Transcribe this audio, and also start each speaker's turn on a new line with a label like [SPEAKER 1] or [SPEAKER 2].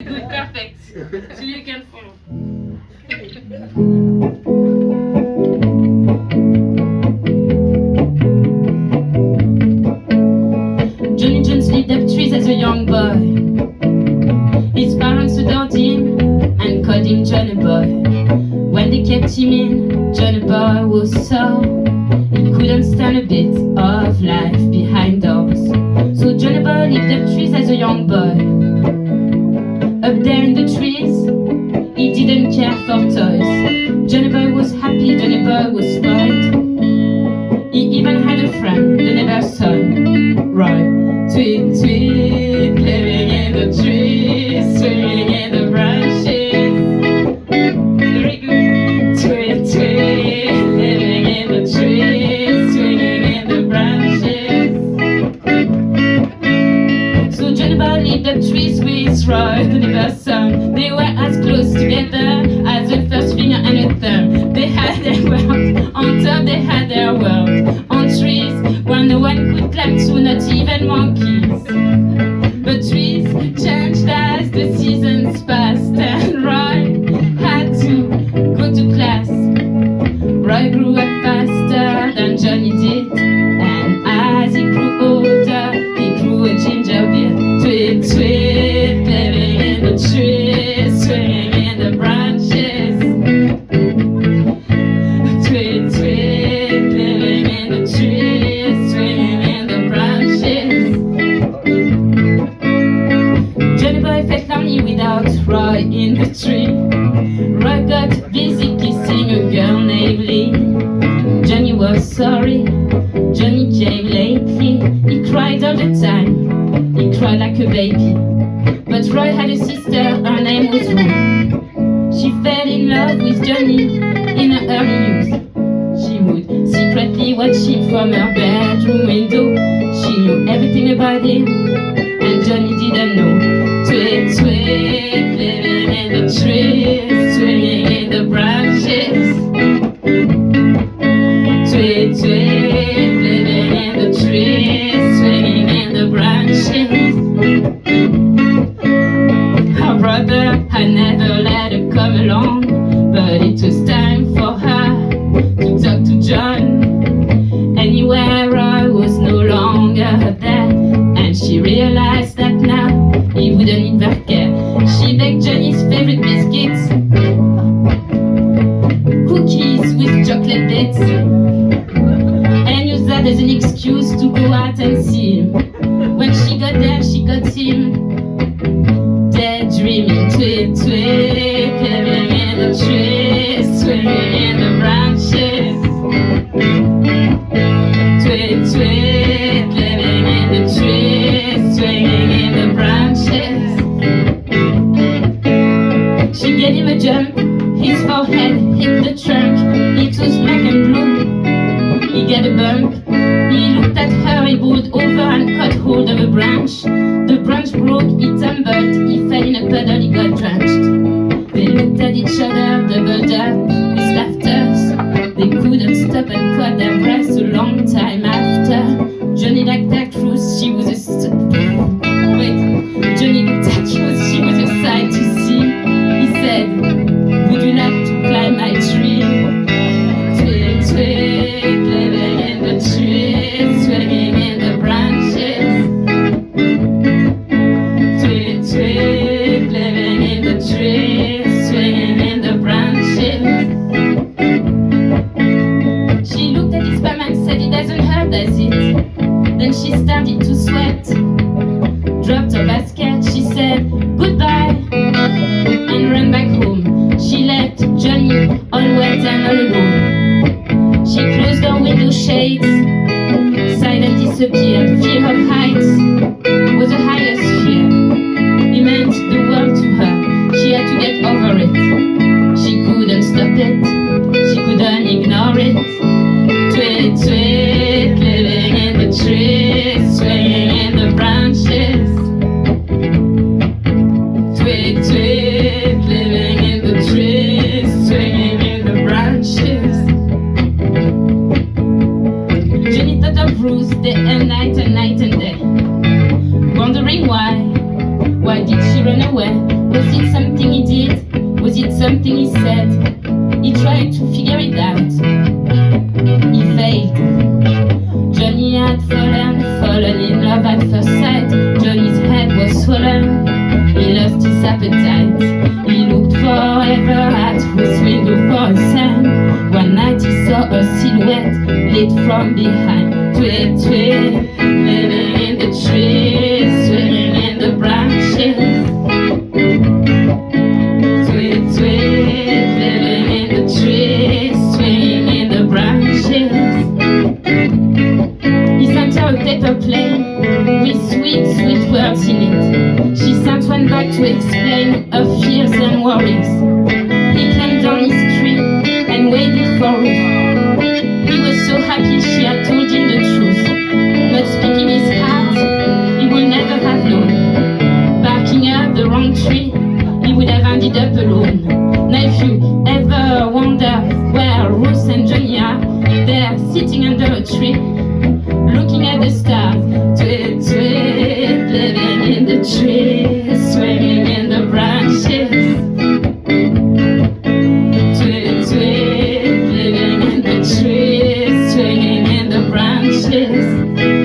[SPEAKER 1] Good, perfect. So you can follow. Johnny Jones lived up trees as a young boy. His parents adored him and called him Johnny Boy. When they kept him in, Johnny Boy was sore. He couldn't stand a bit of life behind doors. So Johnny Boy lived up trees as a young boy. Up there in the trees, he didn't care for toys. Johnny Boy was happy, Johnny Boy was spoiled. He even had a friend, the neighbor's son, Roy. Tweet, tweet, living in the trees, swinging in the branches. Very good. Tweet, tweet, living in the trees, swinging in the branches. So Johnny Boy lived up trees with Roy, the neighbor's son. They were as close together as a first finger and a thumb. They had their world on top, they had their world on trees where no one could climb to, not even monkeys. But trees changed as the seasons passed, and Roy had to go to class. Roy grew up faster than Johnny did, and as he grew older, he grew a ginger beard. Tweet, tweet, living in the trees, swinging in the branches. Tweet, tweet, living in the trees, swinging in the branches. Johnny Boy felt lonely without Roy in the tree. Roy got busy kissing a girl named Lee. Johnny was sorry, Johnny came lately. He cried all the time, he cried like a baby. But Roy had a sister, her name was Rue. She fell in love with Johnny in her early youth. She would secretly watch him from her bedroom window. She knew everything about him, and Johnny didn't know. Tweet, tweet, living in the trees, swinging in the branches. Tweet, tweet, living in the trees, swinging in the branches. Her brother had never let her come along, but it was time for her to talk to John. Anywhere Roy was no longer there, and she realized that now he wouldn't even care. She baked Johnny's favorite biscuits, cookies with chocolate bits, and used that as an excuse to go out and see him. When she got there, she got him daydreaming. Tweet, tweet, living in the trees, swinging in the branches. Tweet, tweet, living in the trees, swinging in the branches. She gave him a jump, his forehead hit the trunk. It was black and blue, he got a bump. He looked at her, he bowled over and caught hold of a branch. The branch broke, he tumbled, he fell in a puddle, he got drenched. They looked at each other, doubled up with laughter. They couldn't stop and caught their breaths a long time after. Johnny liked that truth, she was a Johnny looked at truth, she was a sight to see. He said, would you like to climb my tree? Tweet, tweet, living in the trees, swinging in the branches. Tweet, tweet, living in the trees, swinging in the branches. She looked at his palm and said, it doesn't hurt, does it? Then she started to sweat, dropped her basket, she said goodbye and ran back home. She left Johnny all wet and all alone. She closed her window shades, silent disappeared. Fear of heights was the highest fear. It meant the world to her, she had to get over it. She couldn't stop it, she couldn't ignore it. Tweet, tweet, living in the trees, swinging in the branches. Tweet, tweet, living in the trees, swinging in the branches. Jenny thought of Ruth day and night and day, wondering why did she run away? Was it something he did? Was it something he said? He tried to figure it out. He failed. Johnny had fallen in love at first sight. Johnny's head was swollen. He lost his appetite. He looked forever at his window for his hand. One night he saw a silhouette lit from behind. Tweet, tweet, living in the trees, swinging in the branches. Tweet, tweet, living in the trees, swinging in the branches. He sent her a paper plane with sweet, sweet words in it. She sent one back to explain her fears and worries. He climbed down his tree and waited for Ruth. He was so happy she had told him the truth. Not speaking his heart, he would never have known. Barking up the wrong tree, he would have ended up alone. Now if you ever wonder where Ruth and Johnny are, they're sitting under a tree, looking at the stars. Tweet, tweet, living in the trees, swinging in the branches. Tweet, tweet, living in the trees, swinging in the branches.